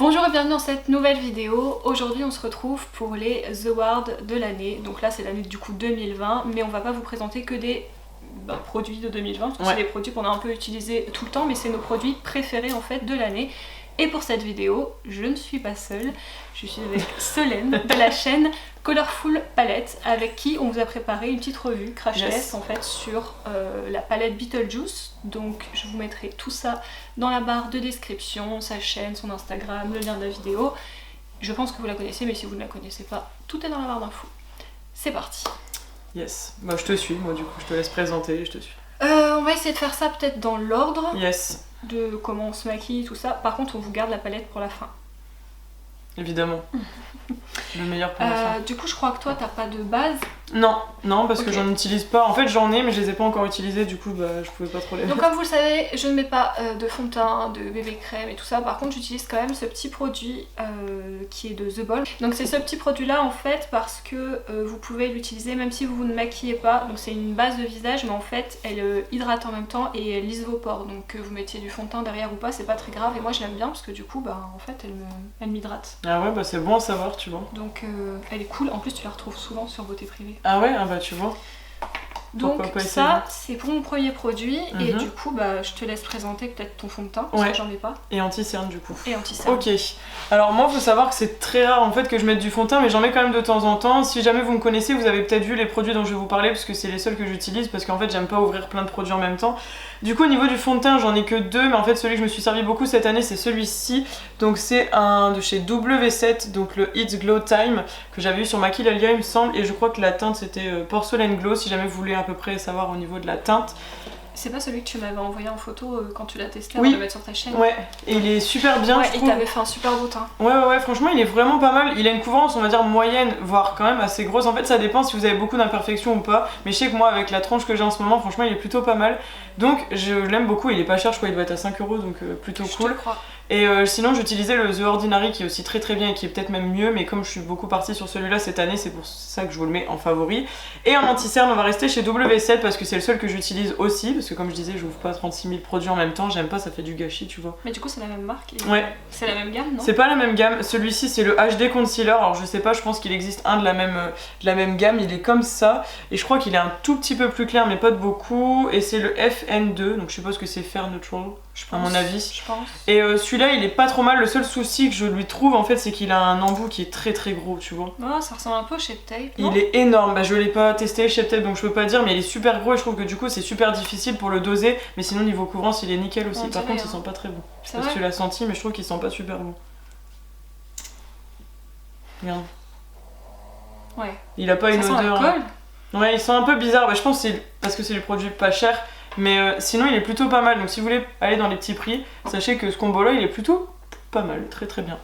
Bonjour et bienvenue dans cette nouvelle vidéo. Aujourd'hui on se retrouve pour les awards de l'année. Donc là c'est l'année du coup 2020, mais on va pas vous présenter que des produits de 2020 parce que c'est des produits qu'on a un peu utilisés tout le temps, mais c'est nos produits préférés en fait de l'année. Et pour cette vidéo, je ne suis pas seule, je suis avec Solène de la chaîne Colorful Palette, avec qui on vous a préparé une petite revue crash test en fait sur la palette Beetlejuice. Donc je vous mettrai tout ça dans la barre de description, sa chaîne, son Instagram, le lien de la vidéo. Je pense que vous la connaissez, mais si vous ne la connaissez pas, tout est dans la barre d'infos. C'est parti. Yes, moi je te suis, moi du coup je te laisse présenter et je te suis. On va essayer de faire ça peut-être dans l'ordre. Yes. De comment on se maquille, tout ça. Par contre, on vous garde la palette pour la fin. Évidemment. Le meilleur pour la fin. Du coup, je crois que toi, t'as pas de base. Non, parce que j'en utilise pas. En fait, j'en ai, mais je les ai pas encore utilisés, du coup, je pouvais pas trop les mettre. Donc, comme vous le savez, je ne mets pas de fond de teint, de bébé crème et tout ça. Par contre, j'utilise quand même ce petit produit qui est de The Ball. Donc, c'est ce petit produit-là, en fait, parce que vous pouvez l'utiliser même si vous ne maquillez pas. Donc, c'est une base de visage, mais en fait, elle hydrate en même temps et elle lisse vos pores. Donc, que vous mettiez du fond de teint derrière ou pas, c'est pas très grave. Et moi, je l'aime bien parce que du coup, en fait, elle m'hydrate. Ah ouais, c'est bon à savoir, tu vois. Donc, elle est cool. En plus, tu la retrouves souvent sur Beauté Privée. Ah ouais, tu vois. Donc ça c'est pour mon premier produit et du coup je te laisse présenter peut-être ton fond de teint parce que j'en ai pas. Et anti-cerne du coup. Et anti-cerne. Ok. Alors moi faut savoir que c'est très rare en fait que je mette du fond de teint, mais j'en mets quand même de temps en temps. Si jamais vous me connaissez, vous avez peut-être vu les produits dont je vais vous parler parce que c'est les seuls que j'utilise parce qu'en fait j'aime pas ouvrir plein de produits en même temps. Du coup au niveau du fond de teint j'en ai que deux, mais en fait celui que je me suis servi beaucoup cette année c'est celui-ci. Donc c'est un de chez W7, donc le It's Glow Time que j'avais eu sur Maquillalia il me semble, et je crois que la teinte c'était Porcelain Glow si jamais vous voulez à peu près savoir au niveau de la teinte. C'est pas celui que tu m'avais envoyé en photo quand tu l'as testé avant de le mettre sur ta chaîne? Ouais, et il est super bien, je trouve. Il t'avait fait un super beau teint. Ouais, franchement il est vraiment pas mal. Il a une couvrance on va dire moyenne, voire quand même assez grosse. En fait ça dépend si vous avez beaucoup d'imperfections ou pas, mais je sais que moi avec la tronche que j'ai en ce moment, franchement il est plutôt pas mal. Donc je l'aime beaucoup, il est pas cher, je crois qu'il doit être à 5 €, donc plutôt cool. Je te crois. Et sinon j'utilisais le The Ordinary qui est aussi très bien et qui est peut-être même mieux, mais comme je suis beaucoup partie sur celui-là cette année, c'est pour ça que je vous le mets en favori. Et en anti-cerne on va rester chez W7 parce que c'est le seul que j'utilise aussi, parce que comme je disais je ouvre pas 36 000 produits en même temps, j'aime pas, ça fait du gâchis tu vois. Mais du coup c'est la même marque et... Ouais. C'est la même gamme non? C'est pas la même gamme, celui-ci c'est le HD Concealer, alors je sais pas, je pense qu'il existe un de la même gamme, il est comme ça, et je crois qu'il est un tout petit peu plus clair mais pas de beaucoup, et c'est le FN2, donc je suppose que c'est Fair Neutral. À mon avis. Je pense. Et celui-là il est pas trop mal, le seul souci que je lui trouve en fait c'est qu'il a un embout qui est très gros tu vois. Oh, ça ressemble un peu au Shape Tape. Il est énorme, je l'ai pas testé Shape Tape donc je peux pas dire, mais il est super gros et je trouve que du coup c'est super difficile pour le doser, mais sinon niveau couvrance il est nickel aussi. Par contre il sent pas très bon. Je sais pas si tu l'as senti mais je trouve qu'il sent pas super bon. Regarde. Ouais. Il a pas une odeur. Sent l'alcool. Ouais, il sent un peu bizarre, je pense que c'est parce que c'est du produit pas cher. Mais sinon il est plutôt pas mal, donc si vous voulez aller dans les petits prix, sachez que ce combo là il est plutôt pas mal, très bien.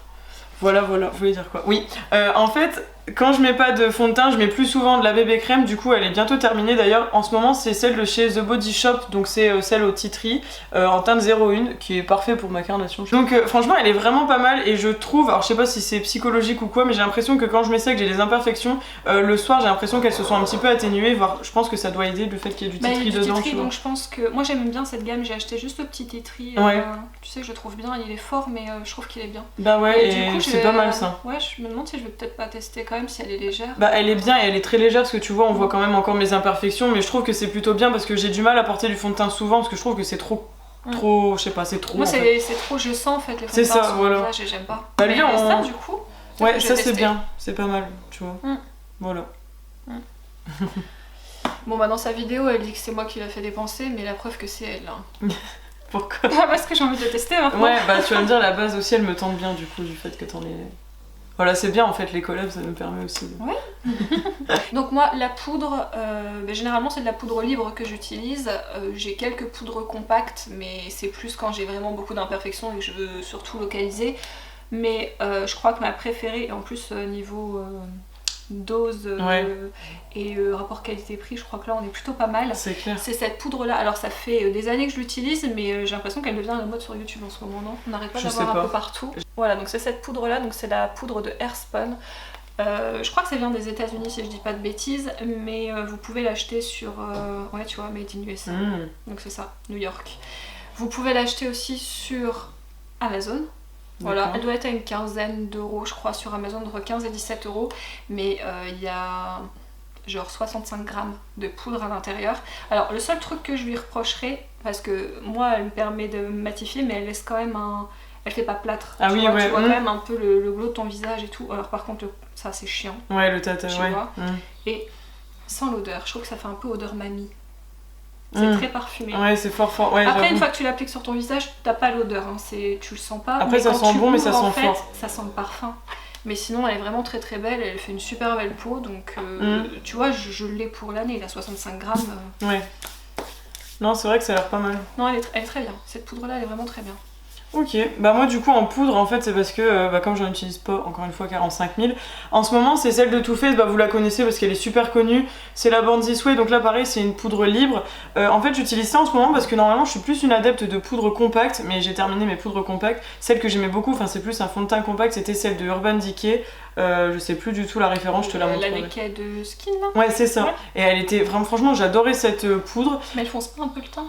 Voilà, vous voulez dire quoi? Oui, en fait, quand je mets pas de fond de teint, je mets plus souvent de la bébé crème, du coup elle est bientôt terminée d'ailleurs. En ce moment c'est celle de chez The Body Shop, donc c'est celle au tea tree, en teinte 01, qui est parfait pour ma carnation. Donc franchement elle est vraiment pas mal, et je trouve, alors je sais pas si c'est psychologique ou quoi, mais j'ai l'impression que quand je mets ça, que j'ai des imperfections, le soir j'ai l'impression qu'elles se sont un petit peu atténuées, voire je pense que ça doit aider le fait qu'il y ait du tea tree dedans. Tu vois. Donc je pense que, moi j'aime bien cette gamme, j'ai acheté juste le petit tea tree, tu sais je le trouve bien, il est fort mais je trouve qu'il est bien. Bah ouais, et du coup, c'est pas mal ça. Ouais, je me demande si je vais peut-être pas tester quand même si elle est légère. Bah elle est bien et elle est très légère parce que tu vois on voit quand même encore mes imperfections, mais je trouve que c'est plutôt bien parce que j'ai du mal à porter du fond de teint souvent parce que je trouve que c'est trop, je sais pas, c'est trop. Moi c'est trop, je sens en fait les fonds de teint. C'est ça, voilà. J'aime pas. Bah lui ça du coup. Ouais, ça c'est bien, c'est pas mal, tu vois. Voilà. Bon bah dans sa vidéo elle dit que c'est moi qui l'a fait dépenser, mais la preuve que c'est elle. Hein. Pourquoi? Parce que j'ai envie de le tester maintenant. Ouais, bah tu vas me dire la base aussi elle me tente bien du coup du fait que t'en es... Voilà, c'est bien en fait, les collabs ça nous permet aussi de... Ouais. Donc moi la poudre, généralement c'est de la poudre libre que j'utilise. J'ai quelques poudres compactes, mais c'est plus quand j'ai vraiment beaucoup d'imperfections et que je veux surtout localiser. Mais je crois que ma préférée, et en plus niveau dose et rapport qualité-prix, je crois que là on est plutôt pas mal. C'est clair. C'est cette poudre là, alors ça fait des années que je l'utilise, mais j'ai l'impression qu'elle devient à la mode sur YouTube en ce moment, non? On n'arrête pas d'avoir un peu partout. Voilà, donc c'est cette poudre là, donc c'est la poudre de Airspun. Je crois que ça vient des États-Unis si je dis pas de bêtises, mais vous pouvez l'acheter sur ouais tu vois, Made in USA. Donc c'est ça, New York. Vous pouvez l'acheter aussi sur Amazon. Voilà, D'accord. elle doit être à une quinzaine d'euros, je crois, sur Amazon, entre 15 et 17 euros. Mais il y a genre 65 grammes de poudre à l'intérieur. Alors, le seul truc que je lui reprocherais, parce que moi, elle me permet de matifier, mais elle laisse quand même un... Elle fait pas plâtre. Ah tu oui, vois, ouais. tu vois quand même un peu le glow de ton visage et tout. Alors, par contre, ça, c'est chiant. Ouais, le tata, Tu ouais. vois. Et sans l'odeur, je trouve que ça fait un peu odeur mamie. C'est très parfumé. Ouais, c'est fort fort. Ouais, Après, j'avoue. une fois que tu l'appliques sur ton visage, t'as pas l'odeur, hein. Tu le sens pas. Après, ça quand sent tu bon, mais ça l'ouvres, en sent fait, fort. ça sent le parfum. Mais sinon, elle est vraiment très très belle. Elle fait une super belle peau. Donc, tu vois, je l'ai pour l'année. Elle a 65 grammes. Ouais. Non, c'est vrai que ça a l'air pas mal. Non, elle est très bien. Cette poudre-là, elle est vraiment très bien. Ok, bah moi du coup en poudre en fait c'est parce que comme j'en utilise pas encore une fois 45 000, en ce moment c'est celle de Too Faced, bah vous la connaissez parce qu'elle est super connue, c'est la Born This Way, donc là pareil c'est une poudre libre. En fait j'utilise ça en ce moment parce que normalement je suis plus une adepte de poudre compacte, mais j'ai terminé mes poudres compactes. Celle que j'aimais beaucoup, enfin c'est plus un fond de teint compact, c'était celle de Urban Decay. Je sais plus du tout la référence, je te la montre. La Decay de Skin là. Ouais c'est ça, Ouais. Et elle était vraiment, franchement j'adorais cette poudre. Mais elle fonce pas un peu le teint.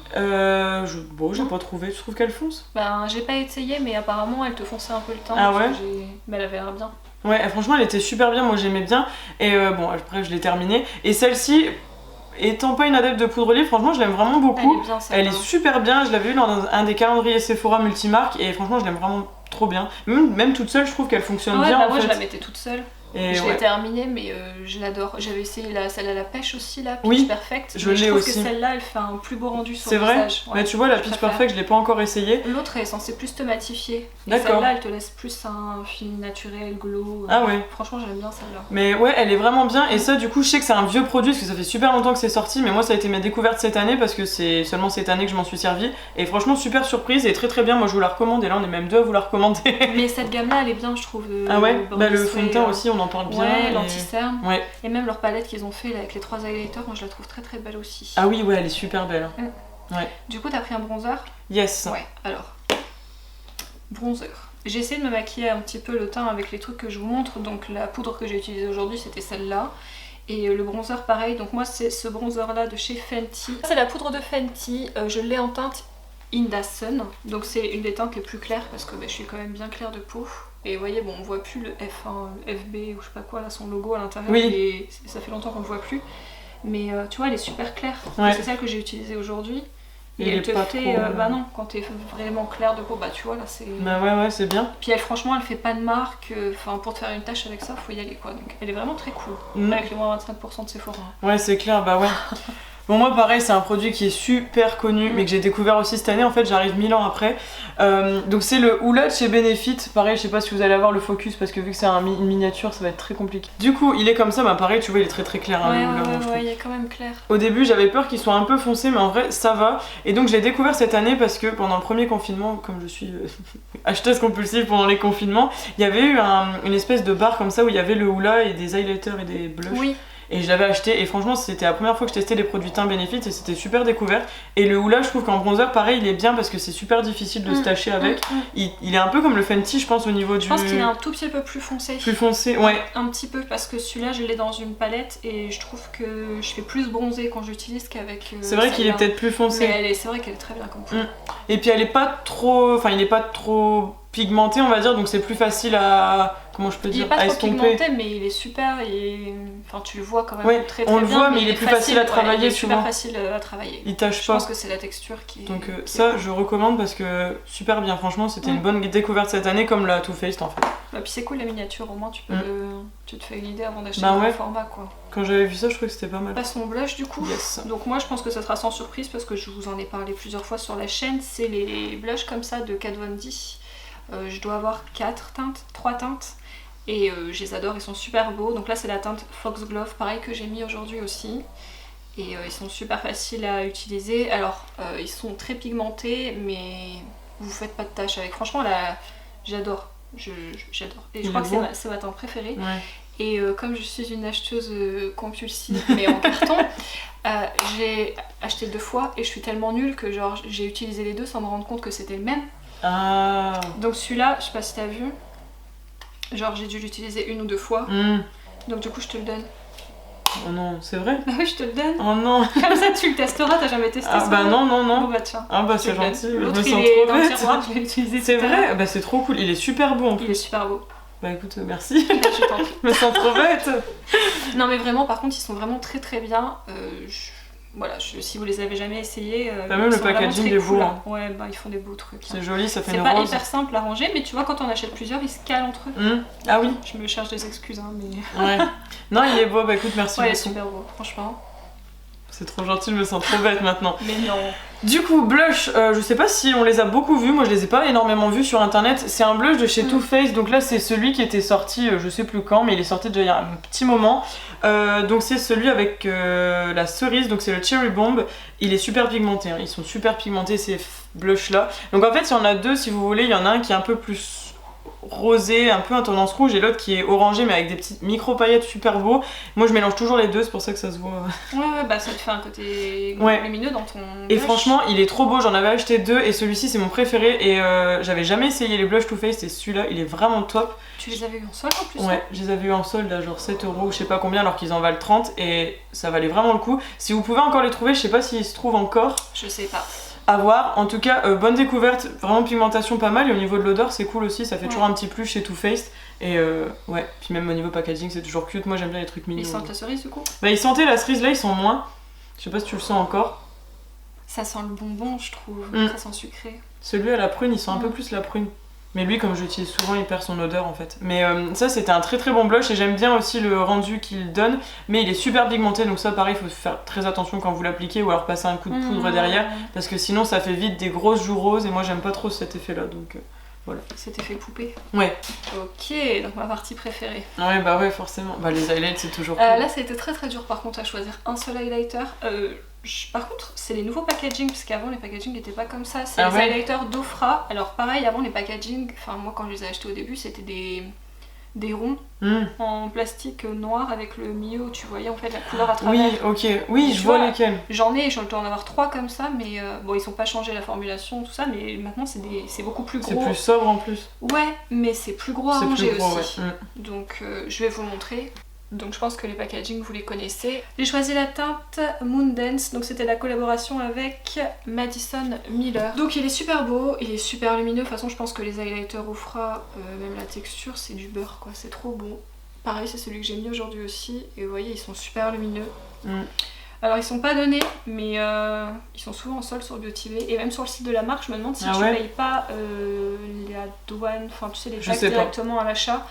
Bon j'ai pas trouvé, tu trouves qu'elle fonce? Ben, j'ai pas essayé, mais apparemment elle te fonçait un peu le teint. Ah parce ouais que mais elle avait l'air bien. Ouais, franchement, elle était super bien, moi j'aimais bien. Et bon, après je l'ai terminée. Et celle-ci, étant pas une adepte de poudre libre, franchement, je l'aime vraiment beaucoup. Elle est bien, Elle celle-là. est super bien, je l'avais vue dans un des calendriers Sephora multimarques. Et franchement, je l'aime vraiment trop bien. Même toute seule, je trouve qu'elle fonctionne Ouais, bien. bah en moi fait. je la mettais toute seule. Et Je ouais. l'ai terminée, mais je l'adore. J'avais essayé celle à la pêche aussi, là, Pitch Oui, Perfect. je mais l'ai trouve aussi. que celle-là, elle fait un plus beau rendu sur C'est le vrai. visage. Ouais, Bah, tu vois, la je Pitch préfère. Perfect, je l'ai pas encore essayé. L'autre est censée plus te matifier. Et D'accord. celle-là, elle te laisse plus un film naturel, glow. Ah ouais. Franchement, j'aime bien celle-là. Mais ouais, elle est vraiment bien. Et ça, du coup, je sais que c'est un vieux produit parce que ça fait super longtemps que c'est sorti. Mais moi, ça a été ma découverte cette année parce que c'est seulement cette année que je m'en suis servi. Et franchement, super surprise et très très bien. Moi, je vous la recommande. Et là, on est même deux à vous la recommander. Mais cette gamme-là, elle est bien, je trouve. Ah ouais, Born bah le This fond de Way, teint aussi, on en parle bien. Ouais, et- l'anti-cerne. Ouais. Et même leur palette qu'ils ont fait là, avec les 3 highlighters, moi je la trouve très très belle aussi. Ah oui, ouais, elle est super belle. Du coup, t'as pris un bronzer? Yes. Ouais, alors. Bronzer. J'ai essayé de me maquiller un petit peu le teint avec les trucs que je vous montre. Donc la poudre que j'ai utilisée aujourd'hui, c'était celle-là. Et le bronzer, pareil. Donc moi, c'est ce bronzer-là de chez Fenty. C'est la poudre de Fenty. Je l'ai en teinte In the Sun. Donc c'est une des teintes les plus claires parce que je suis quand même bien claire de peau. Et vous voyez, bon, on voit plus le F1, le FB ou je sais pas quoi, là, son logo à l'intérieur. Oui. Et ça fait longtemps qu'on le voit plus. Mais tu vois, elle est super claire. Ouais. C'est celle que j'ai utilisée aujourd'hui. Et Il elle est te pas fait, trop, bah non, quand t'es vraiment clair de peau, bah tu vois là c'est... Bah ouais, c'est bien. Puis elle, franchement, elle fait pas de marque, enfin pour te faire une tâche avec ça, faut y aller quoi. Donc elle est vraiment très cool, avec les moins 25% de Sephora. Ouais, c'est clair, bah ouais. Bon, moi pareil, c'est un produit qui est super connu, mais que j'ai découvert aussi cette année. En fait, j'arrive 1000 ans après. Donc c'est le Hoola de chez Benefit. Pareil, je sais pas si vous allez avoir le focus parce que vu que c'est une miniature, ça va être très compliqué. Du coup, il est comme ça, bah pareil, tu vois, il est très très clair. Hein, le Hoola, moi, je trouve. Ouais, il est quand même clair. Au début, j'avais peur qu'il soit un peu foncé, mais en vrai, ça va. Et donc, je l'ai découvert cette année parce que pendant le premier confinement, comme je suis acheteuse compulsive pendant les confinements, il y avait eu une espèce de bar comme ça où il y avait le Hoola et des highlighters et des blushs. Oui. Et je l'avais acheté et franchement c'était la première fois que je testais les produits teint Benefit et c'était super découverte. Et le Hoola, je trouve qu'en bronzer pareil il est bien parce que c'est super difficile de se tâcher avec. Il est un peu comme le Fenty je pense au niveau du... Je pense qu'il est un tout petit peu plus foncé. Plus foncé, ouais. Un petit peu parce que celui-là je l'ai dans une palette et je trouve que je fais plus bronzer quand j'utilise qu'avec c'est vrai qu'il est peut-être plus foncé. Mais c'est vrai qu'elle est très bien comme ça. Et puis elle est pas trop... Enfin il est pas trop pigmenté on va dire donc c'est plus facile à... Comment je peux dire? Il est pas à trop estomper. pigmenté mais il est super, enfin tu le vois quand même Ouais, très très on bien. le voit mais il est plus facile à travailler il est souvent. super facile à travailler. Il tâche Je pas. pense que c'est la texture qui... Donc qui est ça cool. je recommande parce que super bien franchement c'était une bonne découverte cette année comme la Too Faced en fait. Bah, puis c'est cool la miniature, au moins tu peux tu te fais une idée avant d'acheter Bah le ouais. format quoi. Quand j'avais vu ça je trouvais que c'était pas mal. Passe mon blush du coup. Yes. Donc moi je pense que ça sera sans surprise parce que je vous en ai parlé plusieurs fois sur la chaîne. C'est les blushs comme ça de Kat Von D. Je dois avoir 3 teintes. Et je les adore, ils sont super beaux. Donc là c'est la teinte Foxglove, pareil que j'ai mis aujourd'hui aussi. Et ils sont super faciles à utiliser. Alors ils sont très pigmentés mais vous faites pas de tâches avec. Franchement là j'adore. J'adore. Et je crois que c'est ma teinte préférée. Ouais. Et comme je suis une acheteuse compulsive mais en carton, j'ai acheté 2 fois et je suis tellement nulle que genre j'ai utilisé les deux sans me rendre compte que c'était le même. Ah. Donc celui-là, je sais pas si t'as vu, genre j'ai dû l'utiliser 1 ou 2 fois. Donc du coup je te le donne. Oh non, c'est vrai? Bah oui, je te le donne. Oh non. Comme ça, tu le testeras, t'as jamais testé Ah ça? bah non, non, Bon non. bah tiens. Ah bah Je c'est te le donne. gentil, je me L'autre, sens il est trop dans le bête. tiroir, je l'ai utilisé C'est tout à l'heure. vrai? Bah c'est trop cool, il est super beau en Il plus. est super beau. Bah écoute, merci. Là, je t'en prie. Je me sens trop bête. Non mais vraiment, par contre, ils sont vraiment très très bien. Voilà, si vous les avez jamais essayés, Bah, même ils le sont vraiment packaging très est beau, cool, hein. Ouais, bah ils font des beaux trucs. C'est joli, ça fait C'est une pas rose. hyper simple à ranger, mais tu vois, quand on achète plusieurs, ils se calent entre eux. Ah oui. Je me cherche des excuses, hein, mais. Ouais. Non, il est beau, bah écoute, merci Ouais, il est beaucoup. super beau, franchement. C'est trop gentil, je me sens trop bête maintenant. Mais non. Du coup, blush, je sais pas si on les a beaucoup vus, moi je les ai pas énormément vus sur internet. C'est un blush de chez Too Faced, donc là c'est celui qui était sorti je sais plus quand, mais il est sorti déjà il y a un petit moment. Donc c'est celui avec la cerise, donc c'est le Cherry Bomb. Il est super pigmenté, hein. Ils sont super pigmentés ces blushs là. Donc en fait il y en a deux si vous voulez, il y en a un qui est un peu plus rosé, un peu en tendance rouge, et l'autre qui est orangé mais avec des petites micro paillettes super beaux. Moi je mélange toujours les deux, c'est pour ça que ça se voit. Ouais, bah ça te fait un côté lumineux dans ton Et blush. franchement il est trop beau, j'en avais acheté deux et celui-ci c'est mon préféré, et j'avais jamais essayé les blushs Too Faced et celui-là il est vraiment top. Tu les avais eu en solde en plus? Ouais, je les avais eu en solde à genre 7 € ou je sais pas combien, alors qu'ils en valent 30, et ça valait vraiment le coup. Si vous pouvez encore les trouver, je sais pas s'ils se trouvent encore. Je sais pas. À voir. En tout cas, bonne découverte, vraiment pigmentation pas mal, et au niveau de l'odeur c'est cool aussi, ça fait toujours un petit plus chez Too Faced. Et ouais, puis même au niveau packaging c'est toujours cute, moi j'aime bien les trucs mignons. Ils sentent la cerise du coup? Bah ils sentaient la cerise, là ils sont moins. Je sais pas si tu le sens encore. Ça sent le bonbon je trouve, ça sent sucré. Celui à la prune, il sent un peu plus la prune. Mais lui, comme je l'utilise souvent, il perd son odeur en fait. Mais ça, c'était un très très bon blush, et j'aime bien aussi le rendu qu'il donne. Mais il est super pigmenté, donc ça, pareil, il faut faire très attention quand vous l'appliquez, ou alors passer un coup de poudre derrière, parce que sinon, ça fait vite des grosses joues roses, et moi, j'aime pas trop cet effet-là, donc voilà. Cet effet poupée. Ouais. Ok, donc ma partie préférée. Ouais, bah ouais, forcément. Bah les highlights, c'est toujours cool. Là, ça a été très très dur par contre à choisir un seul highlighter. Par contre, c'est les nouveaux packaging, parce qu'avant les packaging n'étaient pas comme ça. C'est les highlighters d'Ofra. Alors pareil, avant les packaging, enfin moi quand je les ai achetés au début, c'était des ronds en plastique noir avec le milieu où tu voyais en fait la couleur à travers. Oui, ok, oui, je vois lesquels. J'en ai, je dois en avoir 3 comme ça, mais bon, ils ont pas changé la formulation, tout ça, mais maintenant c'est beaucoup plus gros. C'est plus sobre en plus. Ouais, mais c'est plus gros à ranger aussi. Ouais. Donc je vais vous montrer. Donc je pense que les packaging vous les connaissez. J'ai choisi la teinte Moondance, donc c'était la collaboration avec Madison Miller. Donc il est super beau, il est super lumineux, de toute façon je pense que les highlighters Ofra, même la texture c'est du beurre quoi, c'est trop beau. Pareil c'est celui que j'ai mis aujourd'hui aussi, et vous voyez ils sont super lumineux. Alors ils sont pas donnés, mais ils sont souvent en solde sur Beauty-Bay, et même sur le site de la marque je me demande si tu payes pas la douane, enfin tu sais les taxes directement à l'achat.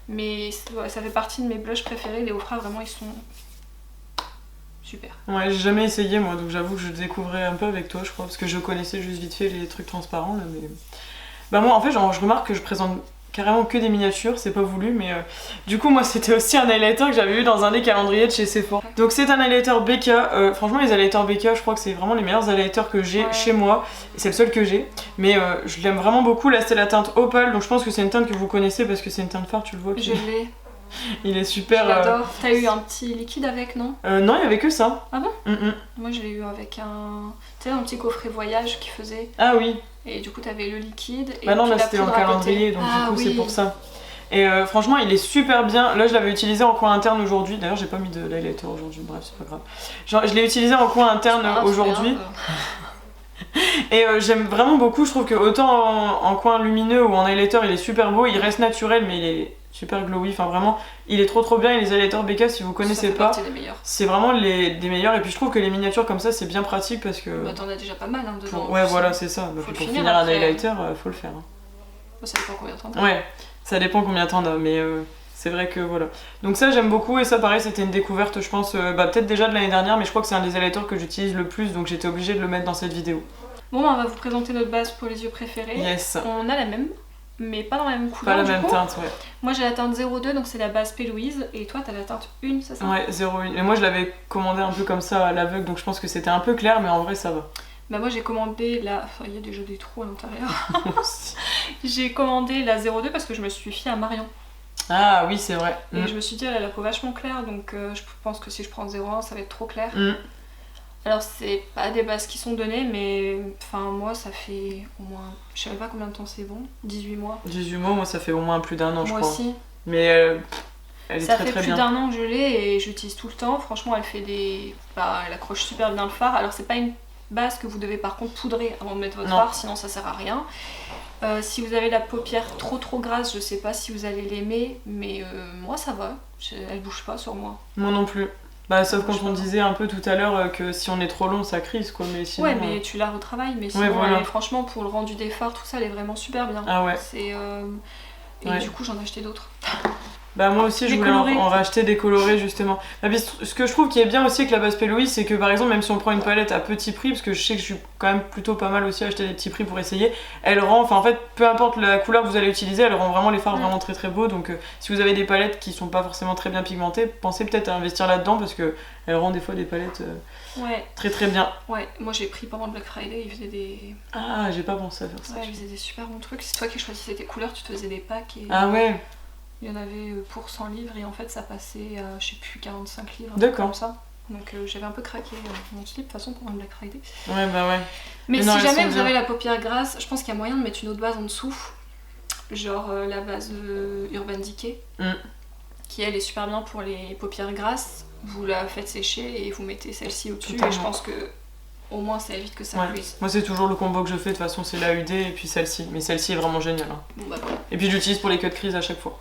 Mais ça fait partie de mes blushs préférés, les Ofra vraiment ils sont super. Ouais, j'ai jamais essayé moi, donc j'avoue que je découvrais un peu avec toi je crois, parce que je connaissais juste vite fait les trucs transparents là, mais... Bah moi en fait genre, je remarque que je présente carrément que des miniatures, c'est pas voulu, mais du coup moi c'était aussi un highlighter que j'avais eu dans un des calendriers de chez Sephora. Donc c'est un highlighter BK, franchement les highlighters BK je crois que c'est vraiment les meilleurs highlighters que j'ai chez moi, et c'est le seul que j'ai, mais je l'aime vraiment beaucoup. Là c'est la teinte Opal, donc je pense que c'est une teinte que vous connaissez parce que c'est une teinte phare, tu le vois. Je l'ai. Il est super. Je l'adore. T'as eu un petit liquide avec, non? Non, il y avait que ça. Ah bon? Moi je l'ai eu avec un... Tu sais, un petit coffret voyage qui faisait. Ah oui. Et du coup t'avais le liquide et bah non, là c'était en calendrier, donc du coup c'est pour ça. Et franchement il est super bien. Là je l'avais utilisé en coin interne aujourd'hui. D'ailleurs j'ai pas mis de highlighter aujourd'hui, bref c'est pas grave. Genre, je l'ai utilisé en coin interne aujourd'hui. Et j'aime vraiment beaucoup, je trouve que autant en coin lumineux ou en highlighter il est super beau, il reste naturel mais il est super glowy, enfin vraiment il est trop bien. Et les highlighters BK si vous connaissez pas, c'est vraiment des meilleurs, et puis je trouve que les miniatures comme ça c'est bien pratique parce que... Bah t'en as déjà pas mal hein, dedans. Ouais voilà c'est ça, bah, pour finir un highlighter faut le faire. Hein. Bah, ça dépend combien de temps t'as. Ouais, ça dépend combien de temps t'as, mais c'est vrai que voilà. Donc ça j'aime beaucoup, et ça pareil c'était une découverte je pense, peut-être déjà de l'année dernière, mais je crois que c'est un des highlighters que j'utilise le plus, donc j'étais obligée de le mettre dans cette vidéo. Bon on va vous présenter notre base pour les yeux préférés. Yes. On a la même, mais pas dans la même couleur. Pas la même teinte, ouais. Moi j'ai la teinte 02, donc c'est la base P. Louise, et toi t'as la teinte 1, c'est ça? Ouais, 01. Et moi je l'avais commandé un peu comme ça à l'aveugle, donc je pense que c'était un peu clair, mais en vrai ça va. Bah moi j'ai commandé la... Enfin il y a déjà des trous à l'intérieur. J'ai commandé la 02 parce que je me suis fiée à Marion. Ah oui c'est vrai. Et je me suis dit elle a la peau vachement claire, donc je pense que si je prends 01 ça va être trop clair. Alors c'est pas des bases qui sont données, mais enfin moi ça fait au moins, je sais même pas combien de temps c'est bon, 18 mois. 18 mois, moi ça fait au moins plus d'1 an je crois. Moi aussi. Mais Elle est Ça très fait très plus bien. d'1 an que je l'ai et je l'utilise tout le temps. Franchement, elle fait des... elle accroche super bien le fard. Alors, c'est pas une base que vous devez par contre poudrer avant de mettre votre Non. fard, sinon ça sert à rien. Si vous avez la paupière trop grasse, je sais pas si vous allez l'aimer, mais moi ça va. Elle bouge pas sur moi. Moi non plus. Bah, sauf quand Bouge on pas. disait un peu tout à l'heure que si on est trop long, ça crise quoi. Mais sinon, Ouais, mais tu la retravailles. Mais sinon, Ouais, voilà. elle est- franchement, pour le rendu des fards, tout ça, elle est vraiment super bien. Ah ouais. Et Ouais. du coup, j'en ai acheté d'autres. Bah moi aussi je Des voulais colorés. en racheter des colorés justement. Bah, puis, ce que je trouve qui est bien aussi avec la base P. c'est que par exemple même si on prend une palette à petit prix, parce que je sais que je suis quand même plutôt pas mal aussi à acheter des petits prix pour essayer, elle rend, enfin en fait peu importe la couleur que vous allez utiliser, elle rend vraiment les fards vraiment très très beaux. Donc si vous avez des palettes qui sont pas forcément très bien pigmentées, pensez peut-être à investir là-dedans parce que elle rend des fois des palettes Ouais, très très bien. ouais. Moi, j'ai pris pendant le Black Friday, ils faisaient des... Ah j'ai pas pensé à faire ça. Ouais, ils faisaient des super bons trucs. C'est toi qui choisissais tes couleurs, tu te faisais des packs et... Ah ouais, Il y en avait pour 100 livres et en fait ça passait à, je sais plus, 45 livres. D'accord. Comme ça. Donc j'avais un peu craqué mon slip de toute façon pendant le Black Friday. ouais bah ouais. Mais Mais non, si elles jamais sont vous bien. avez la paupière grasse, je pense qu'il y a moyen de mettre une autre base en dessous. Genre la base Urban Decay. Mm. Qui elle est super bien pour les paupières grasses. Vous la faites sécher et vous mettez celle-ci au-dessus. Et je Totalement. pense que au moins ça évite que ça Ouais. cuise. Moi c'est toujours le combo que je fais, de toute façon c'est la UD et puis celle-ci. Mais celle-ci est vraiment géniale. Hein. Bon bah voilà. Et puis j'utilise pour les cut crease à chaque fois.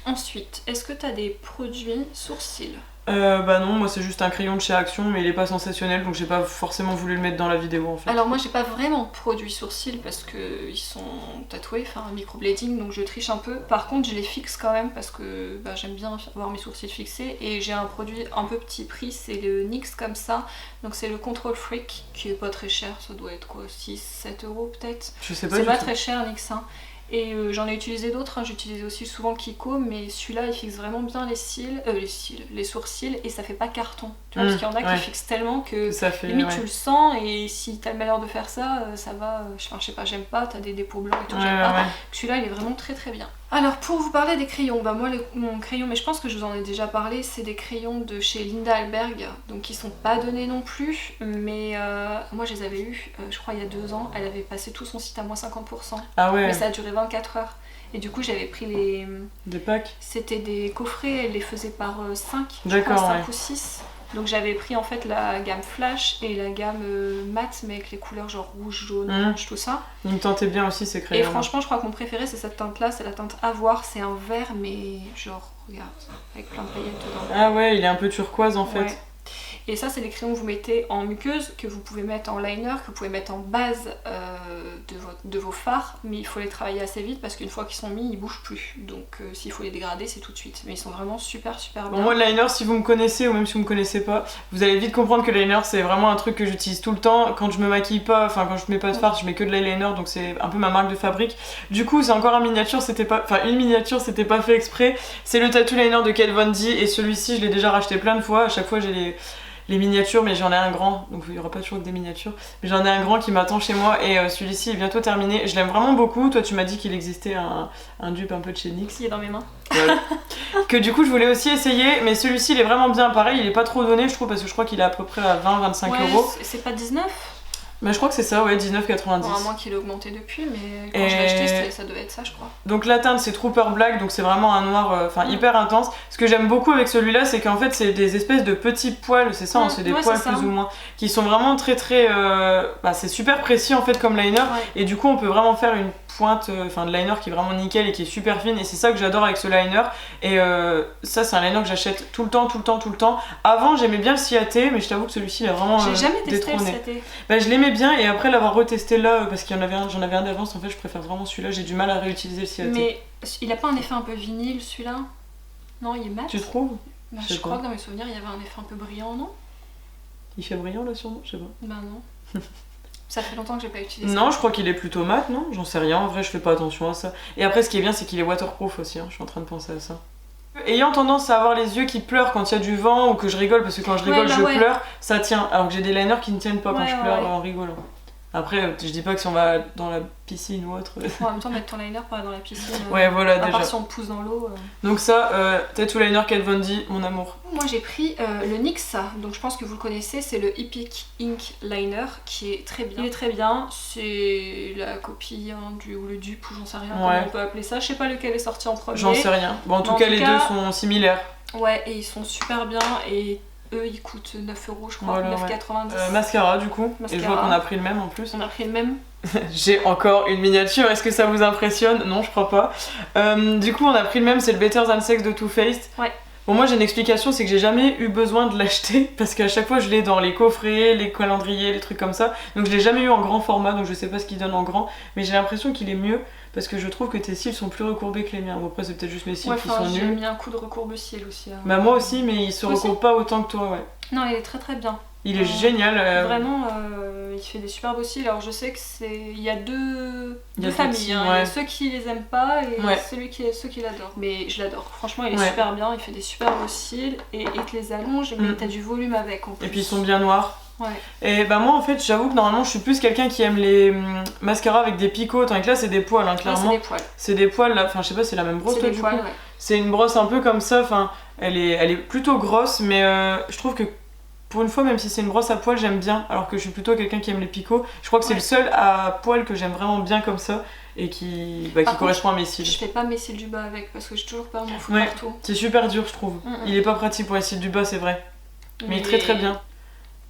Ensuite, est-ce que t'as des produits sourcils? Bah non, moi c'est juste un crayon de chez Action, mais il est pas sensationnel, donc j'ai pas forcément voulu le mettre dans la vidéo en fait. Alors moi j'ai pas vraiment produit sourcils parce que ils sont tatoués, enfin microblading, donc je triche un peu. Par contre je les fixe quand même parce que bah, j'aime bien avoir mes sourcils fixés et j'ai un produit un peu petit prix, c'est le NYX comme ça. Donc c'est le Control Freak qui est pas très cher, ça doit être quoi, 6-7 euros peut-être. Je sais pas C'est du pas tout. très cher NYX hein. Et j'en ai utilisé d'autres, hein. J'utilisais aussi souvent Kiko, mais celui-là il fixe vraiment bien les sourcils et ça fait pas carton. Tu vois, parce qu'il y en a ouais. qui fixent tellement que Ça fait. limite ouais. tu le sens et si t'as le malheur de faire ça, ça va, enfin je sais pas, j'aime pas, t'as des dépôts blancs et tout, Ouais, j'aime ouais, pas. ouais. Celui-là il est vraiment très très bien. Alors pour vous parler des crayons, bah moi mon crayon, mais je pense que je vous en ai déjà parlé, c'est des crayons de chez Linda Alberg, donc qui sont pas donnés non plus, mais moi je les avais eus, je crois il y a 2 ans, elle avait passé tout son site à moins 50%, Ah ouais, mais ça a duré 24 heures. Et du coup j'avais pris les... des packs. C'était des coffrets, elle les faisait par 5, D'accord, 5 ouais. ou 6. Donc j'avais pris en fait la gamme flash et la gamme mat, mais avec les couleurs genre rouge, jaune, orange, tout ça. Il me tentait bien aussi ces Et crayons. franchement je crois que mon préféré c'est cette teinte là, c'est la teinte Avoir, c'est un vert mais genre, regarde, avec plein de paillettes dedans. Ah ouais, il est un peu turquoise en fait. Ouais. Et ça c'est des crayons que vous mettez en muqueuse, que vous pouvez mettre en liner, que vous pouvez mettre en base de vos fards, mais il faut les travailler assez vite parce qu'une fois qu'ils sont mis, ils bougent plus. Donc s'il faut les dégrader, c'est tout de suite. Mais ils sont vraiment super Bon, bien. moi le liner, si vous me connaissez ou même si vous me connaissez pas, vous allez vite comprendre que le liner c'est vraiment un truc que j'utilise tout le temps. Quand je me maquille pas, enfin quand je mets pas de fard, je mets que de l'eyeliner, donc c'est un peu ma marque de fabrique. Du coup c'est encore un miniature, c'était pas, enfin une miniature, c'était pas fait exprès. C'est le tattoo liner de Kat Von D et celui-ci je l'ai déjà racheté plein de fois. À chaque fois j'ai les miniatures, mais j'en ai un grand, donc il y aura pas toujours que des miniatures, mais j'en ai un grand qui m'attend chez moi et celui-ci est bientôt terminé. Je l'aime vraiment beaucoup. Toi tu m'as dit qu'il existait un dupe un peu de chez NYX. Qui est dans mes mains. Voilà. Que du coup je voulais aussi essayer, mais celui-ci il est vraiment bien. Pareil, il est pas trop donné je trouve parce que je crois qu'il est à peu près à 20-25 Ouais, euros. c'est pas 19. Mais je crois que c'est ça, ouais, 19,90. Bon, à moins qu'il ait augmenté depuis, mais quand Et- je l'ai acheté, ça devait être ça, je crois. Donc la teinte c'est Trooper Black, donc c'est vraiment un noir hyper intense. Ce que j'aime beaucoup avec celui-là, c'est qu'en fait c'est des espèces de petits poils, c'est ça, hein, c'est des ouais, poils c'est ça. plus ou moins, qui sont vraiment très très... c'est super précis en fait comme liner, et du coup on peut vraiment faire une pointe de liner qui est vraiment nickel et qui est super fine, et c'est ça que j'adore avec ce liner. Et ça c'est un liner que j'achète tout le temps. Avant j'aimais bien le Ciaté, mais je t'avoue que celui-ci il a vraiment J'ai jamais testé le détrôné. CT. Bah, je l'aimais bien, et après l'avoir retesté là, parce qu'il y en avait j'en avais un d'avance, en fait je préfère vraiment celui-là, j'ai du mal à réutiliser le Ciaté. Mais il a pas un effet un peu vinyle celui-là? Non, il est mat. Tu trouves? Bah, Je sais je crois pas. que dans mes souvenirs il y avait un effet un peu brillant, non? Il fait brillant là sûrement, je sais pas. Bah non. Ça fait longtemps que j'ai pas utilisé. Non, je crois qu'il est plutôt mat, non? J'en sais rien, en vrai je fais pas attention à ça. Et après ce qui est bien c'est qu'il est waterproof aussi, hein. Je suis en train de penser à ça. Ayant tendance à avoir les yeux qui pleurent quand il y a du vent ou que je rigole, parce que quand je rigole là, je ouais. pleure, ça tient. Alors que j'ai des liners qui ne tiennent pas quand Ouais, je ouais, pleure ouais. en rigolant. Après, je dis pas que si on va dans la piscine ou autre. En même temps, mettre ton liner pour aller dans la piscine. Ouais, voilà, à déjà. part si on te pousse dans l'eau. Donc ça, tattoo liner Kat Von D, mon amour. Moi j'ai pris le NYX, donc je pense que vous le connaissez, c'est le Epic Ink Liner qui est très bien. Il est très bien, c'est la copie ou le dupe ou j'en sais rien comment on peut appeler ça. Je sais pas lequel est sorti en premier. J'en sais rien. Bon, en tout cas, les deux sont similaires. Ouais, et ils sont super bien et eux ils coûtent 9 € je crois, voilà, 9,90. Mascara du coup, mascara. Et je vois qu'on a pris le même en plus. On a pris le même. J'ai encore une miniature, est-ce que ça vous impressionne? Non, je crois pas. Du coup, on a pris le même, c'est le Better Than Sex de Too Faced. Ouais. Bon, moi j'ai une explication, c'est que j'ai jamais eu besoin de l'acheter parce qu'à chaque fois je l'ai dans les coffrets, les calendriers, les trucs comme ça. Donc je l'ai jamais eu en grand format, donc je sais pas ce qu'il donne en grand, mais j'ai l'impression qu'il est mieux parce que je trouve que tes cils sont plus recourbés que les miens. Bon, après, c'est peut-être juste mes cils qui sont nuls. J'ai mis un coup de recourbe cils aussi. Bah, moi aussi, mais il se recourbe pas autant que toi, ouais. Non, il est très très bien. Il est génial. Vraiment, il fait des super beaux cils. Alors je sais que il y a deux familles. Ouais. Il y a ceux qui les aiment pas et ceux qui l'adorent. Mais je l'adore. Franchement, il est super bien. Il fait des super beaux cils et il te les allonge. Mais t'as du volume avec en plus. Et puis ils sont bien noirs. Ouais. Et bah moi en fait j'avoue que normalement je suis plus quelqu'un qui aime les mascaras avec des picots, tandis que là c'est des poils clairement. C'est des poils. C'est des poils là, enfin je sais pas, c'est la même brosse là du coup. Ouais. C'est une brosse un peu comme ça, enfin elle est plutôt grosse, mais je trouve que pour une fois, même si c'est une brosse à poils, j'aime bien, alors que je suis plutôt quelqu'un qui aime les picots. Je crois que c'est le seul à poils que j'aime vraiment bien comme ça et qui correspond à mes cils. Je fais pas mes cils du bas avec parce que j'ai toujours peur de m'en foutre partout. C'est super dur je trouve. Il est pas pratique pour les cils du bas, c'est vrai. Mais il est très très bien.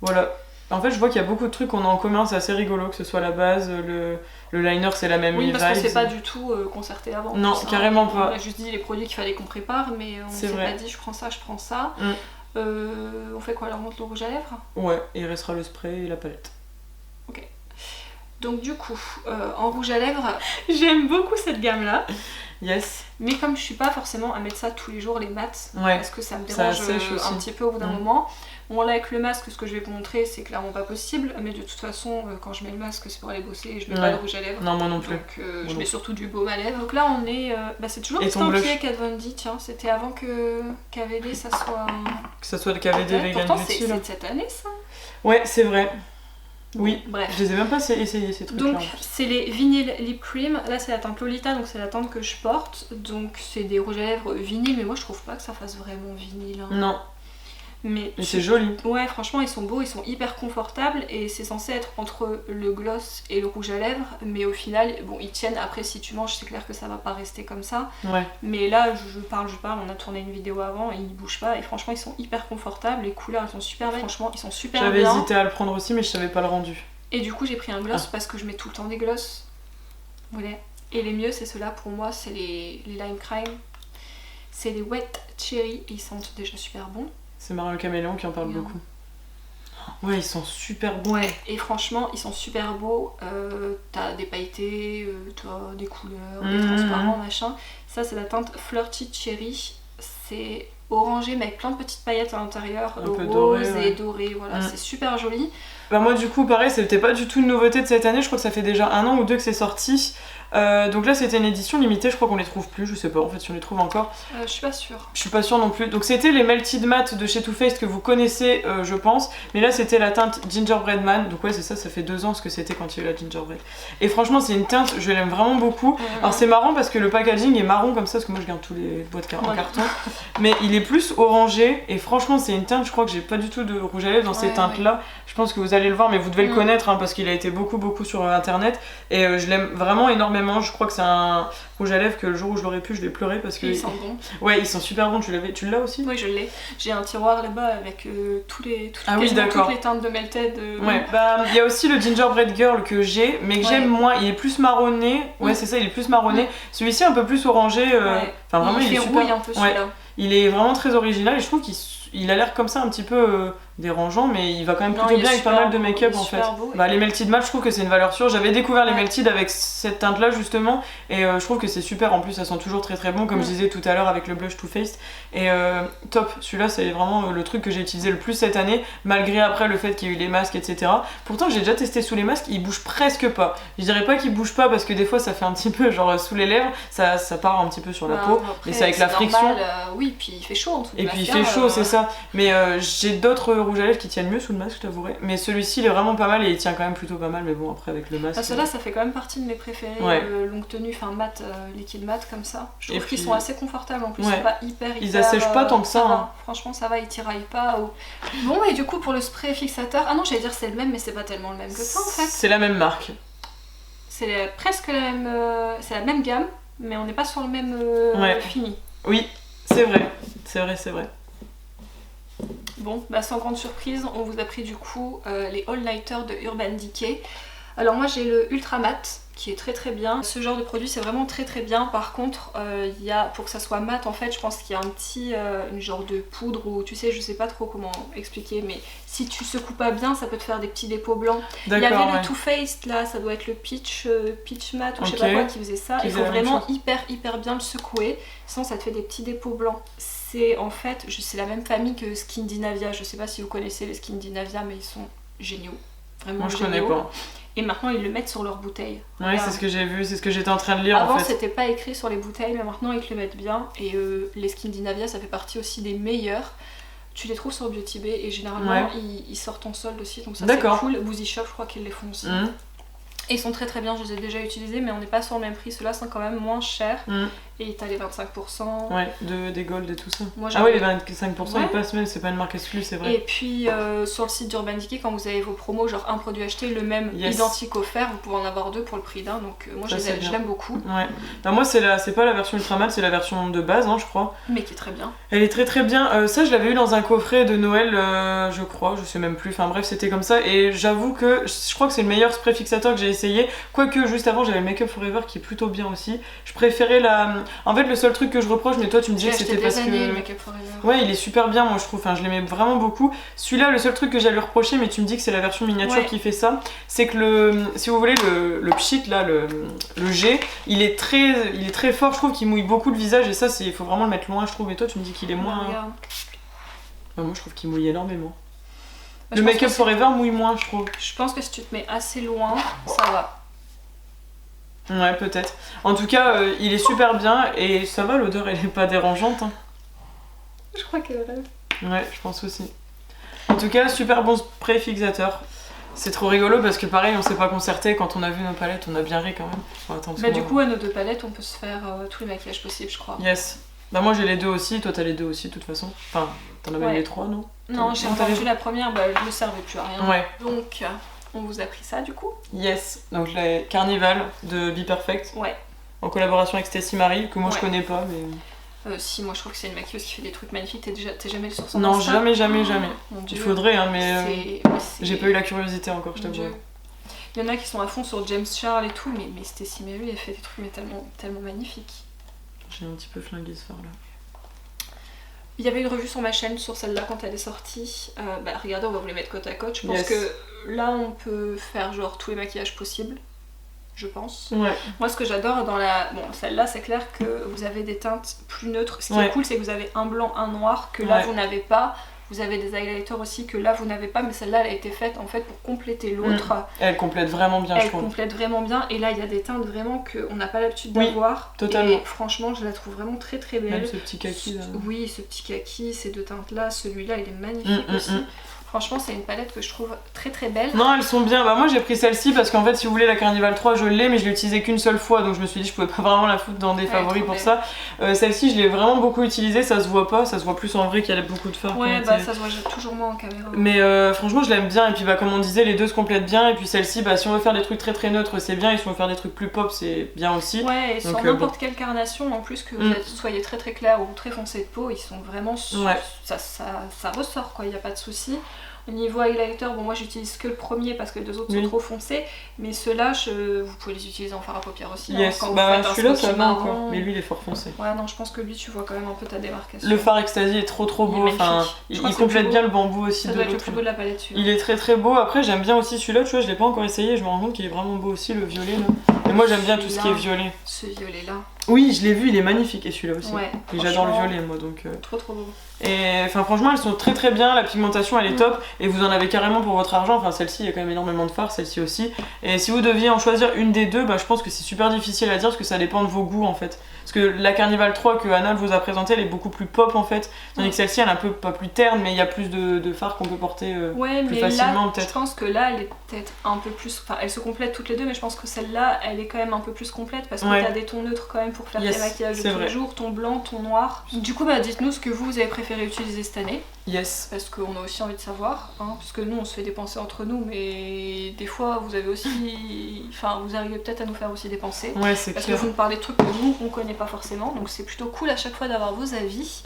Voilà. En fait, je vois qu'il y a beaucoup de trucs qu'on a en commun, c'est assez rigolo, que ce soit la base, le liner, c'est la même vibes. Oui, parce qu'on s'est pas du tout concerté avant. Non, carrément pas. On a juste dit les produits qu'il fallait qu'on prépare, mais on s'est pas dit je prends ça, je prends ça. On fait quoi alors? On monte le rouge à lèvres? Ouais, et il restera le spray et la palette. Ok. Donc du coup, en rouge à lèvres, j'aime beaucoup cette gamme là. Yes. Mais comme je suis pas forcément à mettre ça tous les jours, les mats, parce que ça me dérange un petit peu au bout d'un moment. Bon là avec le masque, ce que je vais vous montrer c'est clairement pas possible, mais de toute façon quand je mets le masque c'est pour aller bosser et je mets pas de rouge à lèvres. Non, moi non plus. Donc je mets surtout du baume à lèvres. Donc là on est, c'est toujours estampillé Kat Von D, tiens, c'était avant que KVD ça soit... Que ça soit le KVD Vegan Pourtant Beauty. c'est de cette année ça. Ouais c'est vrai. Oui, bref. Je les ai même pas essayé ces trucs là. Donc c'est les Vinyl Lip Cream, là c'est la teinte Lolita donc c'est la teinte que je porte. Donc c'est des rouges à lèvres vinyle mais moi je trouve pas que ça fasse vraiment vinyle. Non. Mais c'est joli. Ouais, franchement, ils sont beaux, ils sont hyper confortables et c'est censé être entre le gloss et le rouge à lèvres. Mais au final, bon, ils tiennent. Après, si tu manges, c'est clair que ça va pas rester comme ça. Ouais. Mais là, je parle, on a tourné une vidéo avant et ils bougent pas. Et franchement, ils sont hyper confortables. Les couleurs, elles sont super belles. Franchement, ils sont super bien. J'avais hésité à le prendre aussi, mais je savais pas le rendu. Et du coup, j'ai pris un gloss parce que je mets tout le temps des gloss. Voilà. Et les mieux, c'est ceux-là pour moi, c'est les Lime Crime. C'est les Wet Cherry et ils sentent déjà super bons. C'est Marion Caméléon qui en parle beaucoup. Ouais, ils sont super beaux. Ouais, et franchement, ils sont super beaux. T'as des pailletés, t'as des couleurs, des transparents, machin. Ça, c'est la teinte Flirty Cherry. C'est orangé, mais avec plein de petites paillettes à l'intérieur, rose et doré. Voilà, c'est super joli. Bah moi, du coup, pareil, c'était pas du tout une nouveauté de cette année. Je crois que ça fait déjà 1 an ou 2 que c'est sorti. Donc là c'était une édition limitée, je crois qu'on les trouve plus, je sais pas en fait si on les trouve encore. Je suis pas sûre. Je suis pas sûre non plus. Donc c'était les Melted Matte de chez Too Faced que vous connaissez je pense. Mais là c'était la teinte Gingerbread Man. Donc ouais c'est ça, ça fait 2 ans ce que c'était quand il y a eu la Gingerbread. Et franchement c'est une teinte, je l'aime vraiment beaucoup. Alors c'est marrant parce que le packaging est marron comme ça, parce que moi je garde tous les boîtes en carton. Mais il est plus orangé et franchement c'est une teinte, je crois que j'ai pas du tout de rouge à lèvres dans ces teintes là. Je pense que vous allez le voir mais vous devez le connaître parce qu'il a été beaucoup sur internet. Et je l'aime vraiment énormément. Je crois que c'est un rouge à lèvres que le jour où je l'aurais pu, je l'ai pleuré parce que. Ils sont bons. Ouais, ils sont super bons. Tu l'as aussi? Oui, je l'ai. J'ai un tiroir là-bas avec toutes les teintes de Melted. Ouais, bah il y a aussi le Gingerbread Girl que j'ai, mais que j'aime moins. Il est plus marronné. Ouais, c'est ça, il est plus marronné. Celui-ci un peu plus orangé. Enfin, vraiment, il est super. Un peu celui-là. Il est vraiment très original et je trouve qu'il a l'air comme ça un petit peu dérangeant, mais il va quand même plutôt bien avec pas mal de make-up en fait. Bah, les Melted Matte, je trouve que c'est une valeur sûre. J'avais découvert les Melted avec cette teinte là justement et je trouve que c'est super. En plus, ça sent toujours très bon, comme je disais tout à l'heure avec le blush Too Faced. Et top, celui-là c'est vraiment le truc que j'ai utilisé le plus cette année, malgré après le fait qu'il y ait eu les masques, etc. Pourtant, j'ai déjà testé sous les masques, il bouge presque pas. Je dirais pas qu'il bouge pas parce que des fois ça fait un petit peu genre sous les lèvres, ça part un petit peu sur la peau, après, et c'est avec la friction. Oui, puis il fait chaud en tout cas. Et puis il fait chaud, c'est ça. ça. Mais j'ai d'autres rouges à lèvres qui tiennent mieux sous le masque, je t'avouerai. Mais celui-ci, il est vraiment pas mal et il tient quand même plutôt pas mal. Mais bon, après, avec le masque. Ceux-là, ça fait quand même partie de mes préférés. Ouais. Longue tenue, enfin mat, liquide mat comme ça. Je trouve Et puis- qu'ils sont assez confortables en plus. Ouais. C'est pas hyper. Ils assèchent pas tant que ça, va. hein. Franchement, ça va, ils tiraillent pas. Bon, et du coup, pour le spray fixateur. Ah non, j'allais dire c'est le même, mais c'est pas tellement le même que ça en fait. C'est la même marque. C'est presque la même. C'est la même gamme, mais on n'est pas sur le même Ouais. fini. Oui, c'est vrai. C'est vrai. Bon, bah sans grande surprise, on vous a pris du coup les All-Nighter de Urban Decay. Alors moi j'ai le Ultra Mat qui est très très bien. Ce genre de produit c'est vraiment très très bien. Par contre, il y a, pour que ça soit mat en fait, je pense qu'il y a un petit, une genre de poudre ou tu sais, je sais pas trop comment expliquer, mais si tu secoues pas bien, ça peut te faire des petits dépôts blancs. Il y avait D'accord, le Too Faced là, ça doit être le Peach Mat ou je sais pas Ok. quoi qui faisait ça. Qui Il faisait faut la même vraiment chose. hyper bien le secouer, sinon ça te fait des petits dépôts blancs. C'est en fait, c'est la même famille que Skindinavia. Je sais pas si vous connaissez les Skindinavia, mais ils sont géniaux. Vraiment Moi, je géniaux. connais pas. Et maintenant, ils le mettent sur leurs bouteilles. Ouais, c'est ce que j'ai vu, c'est ce que j'étais en train de lire Avant, en fait. c'était pas écrit sur les bouteilles, mais maintenant, ils te le mettent bien. Et les Skindinavia, ça fait partie aussi des meilleurs. Tu les trouves sur Beauty Bay et généralement, Ouais. ils sortent en solde aussi. Donc ça, c'est D'accord. cool. Boozy Shop, je crois qu'ils les font aussi. Mhm. Et ils sont très très bien, je les ai déjà utilisés, mais on n'est pas sur le même prix. Ceux-là sont quand même moins chers. Mhm. Et t'as les 25%. Ouais, des gold et tout ça. Moi, Ah ouais, les j'avais- 25% Ouais. ils passent même, c'est pas une marque exclue, c'est vrai. Et puis sur le site d'Urban Decay, quand vous avez vos promos, genre un produit acheté, le même Yes. identique offert, vous pouvez en avoir deux pour le prix d'un. Donc moi Ça, c'est je bien. l'aime beaucoup, Ouais. Bah, moi, c'est pas la version ultra mat, c'est la version de base, hein, je crois. mais qui est très bien. Elle est très très bien. Ça, je l'avais eu dans un coffret de Noël, je crois, je sais même plus. Enfin bref, c'était comme ça. Et j'avoue que je crois que c'est le meilleur spray fixateur que j'ai essayé. Quoique, juste avant, j'avais le Make Up Forever qui est plutôt bien aussi. Je préférais la. En fait, le seul truc que je reproche, mais toi tu me J'ai disais que acheté c'était des parce années que. le Make Up Forever. Ouais, il est super bien, moi je trouve. Enfin, je l'aimais vraiment beaucoup. Celui-là, le seul truc que j'allais lui reprocher, mais tu me dis que c'est la version miniature Ouais. qui fait ça, c'est que si vous voulez, le pchit là, le G, il est très fort. Je trouve qu'il mouille beaucoup le visage et ça, il faut vraiment le mettre loin, je trouve. Et toi, tu me dis qu'il est moins. Regarde. Bah, moi, je trouve qu'il mouille énormément. Bah, Le je pense Make Up que Forever mouille moins, je trouve. Je pense que si tu te mets assez loin, ça va. Ouais, peut-être. En tout cas, il est super bien et ça va, l'odeur, elle est pas dérangeante. Hein. Je crois que Ouais, je pense aussi. En tout cas, super bon spray fixateur. C'est trop rigolo parce que pareil, on s'est pas concerté quand on a vu nos palettes, on a bien ri quand même. Bon, attends, parce Bah que du moi- coup à nos deux palettes on peut se faire tous les maquillages possibles je crois. Yes. Bah moi j'ai les deux aussi, toi t'as les deux aussi de toute façon. Enfin, t'en as même Ouais. les trois, non? Non j'ai Non, t'as vendu les- la première, bah elle ne servait plus à rien. Ouais. Donc on vous a pris ça du coup. Yes. Donc les Carnival de Be Perfect Ouais. en collaboration avec Stacy Marie, que moi je Ouais. connais pas, mais. Si moi je trouve que c'est une maquilleuse qui fait des trucs magnifiques, t'es jamais sur son Non, Insta? jamais. Mon Dieu. Il faudrait, hein, mais C'est- j'ai pas eu la curiosité encore, je Mon t'avoue. Dieu. Il y en a qui sont à fond sur James Charles et tout, mais Stacy Mary elle fait des trucs mais tellement magnifiques. J'ai un petit peu flingué ce fard là. Il y avait une revue sur ma chaîne sur celle-là quand elle est sortie. Bah regardez, on va vous les mettre côte à côte. Je pense Yes. que là on peut faire genre tous les maquillages possibles. Je pense. Ouais. Moi ce que j'adore dans la... Bon celle-là c'est clair que vous avez des teintes plus neutres. Ce qui Ouais. est cool c'est que vous avez un blanc, un noir que là Ouais. vous n'avez pas. Vous avez des highlighters aussi que là vous n'avez pas, mais celle-là elle a été faite en fait pour compléter l'autre. Elle complète vraiment bien, je Elle trouve. complète vraiment bien et là il y a des teintes vraiment qu'on n'a pas l'habitude Oui, d'avoir. totalement. Et franchement je la trouve vraiment très très belle. Même ce petit kaki là. Oui, ce petit kaki, ces deux teintes là, celui-là il est magnifique aussi. Franchement c'est une palette que je trouve très très belle. Non, elles sont bien. Bah moi j'ai pris celle-ci parce qu'en fait si vous voulez la Carnival 3 je l'ai mais je l'ai utilisée qu'une seule fois donc je me suis dit je pouvais pas vraiment la foutre dans des Ouais, favoris trop pour belle. ça. Celle-ci je l'ai vraiment beaucoup utilisée, ça se voit pas, ça se voit plus en vrai qu'il y a beaucoup de fard. qui ont Ouais été- bah ça se voit toujours moins en caméra. Mais franchement je l'aime bien et puis bah comme on disait les deux se complètent bien et puis celle-ci bah si on veut faire des trucs très très neutres c'est bien et si on veut faire des trucs plus pop c'est bien aussi. Ouais, et sur Donc, n'importe quelle carnation, en plus que vous Mm. soyez très très clair ou très foncé de peau, ils sont vraiment... Ouais. Ça ressort quoi, il n'y a pas de souci. Au niveau highlighter, bon moi j'utilise que le premier parce que les deux autres Oui. sont trop foncés, mais ceux-là, vous pouvez les utiliser en fard à paupières aussi. Yes, quand vous bah faites un celui-là ça smoky va marron. encore mais lui il est fort foncé. Ouais non, je pense que lui tu vois quand même un peu ta démarcation. Le fard Ecstasy est trop Il est beau, enfin magnifique. Je il crois que c'est le complète plus bien beau. le bambou aussi Ça de doit être le l'autre. plus beau de la palette celui-là. Il est très très beau, après j'aime bien aussi celui-là, tu vois, je l'ai pas encore essayé, je me rends compte qu'il est vraiment beau aussi, le violet là. Et moi j'aime bien tout ce qui est violet. Ce violet là. Oui, je l'ai vu, il est magnifique, et celui-là aussi. Ouais. Et j'adore le franchement, violet moi donc. Trop trop beau. Et enfin franchement elles sont très très bien, la pigmentation elle est top. et vous en avez carrément pour votre argent. Enfin, celle-ci, il y a quand même énormément de fards, celle-ci aussi. Et si vous deviez en choisir une des deux, bah, je pense que c'est super difficile à dire parce que ça dépend de vos goûts en fait. Parce que la Carnival 3 que Anna vous a présentée, elle est beaucoup plus pop en fait. Tandis que celle-ci, elle est un peu pas plus terne, mais il y a plus de fards qu'on peut porter plus facilement peut-être. Je pense que là, elle est peut-être un peu plus. Enfin, elles se complètent toutes les deux, mais je pense que celle-là, elle est quand même un peu plus complète parce que t'as des tons neutres quand même pour faire tes maquillages de tous les jours, ton blanc, ton noir. Du coup, bah, dites-nous ce que vous avez préféré utiliser cette année. Yes. Parce qu'on a aussi envie de savoir, hein, parce que nous on se fait dépenser entre nous, mais des fois vous avez aussi. Enfin, vous arrivez peut-être à nous faire aussi dépenser. Ouais, c'est parce clair. que vous nous parlez de trucs que nous on connaît pas forcément, donc c'est plutôt cool à chaque fois d'avoir vos avis.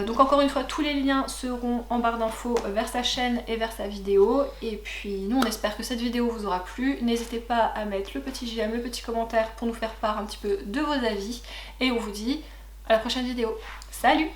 Donc, encore une fois, tous les liens seront en barre d'infos vers sa chaîne et vers sa vidéo. Et puis, nous on espère que cette vidéo vous aura plu. N'hésitez pas à mettre le petit j'aime, le petit commentaire pour nous faire part un petit peu de vos avis. Et on vous dit à la prochaine vidéo. Salut!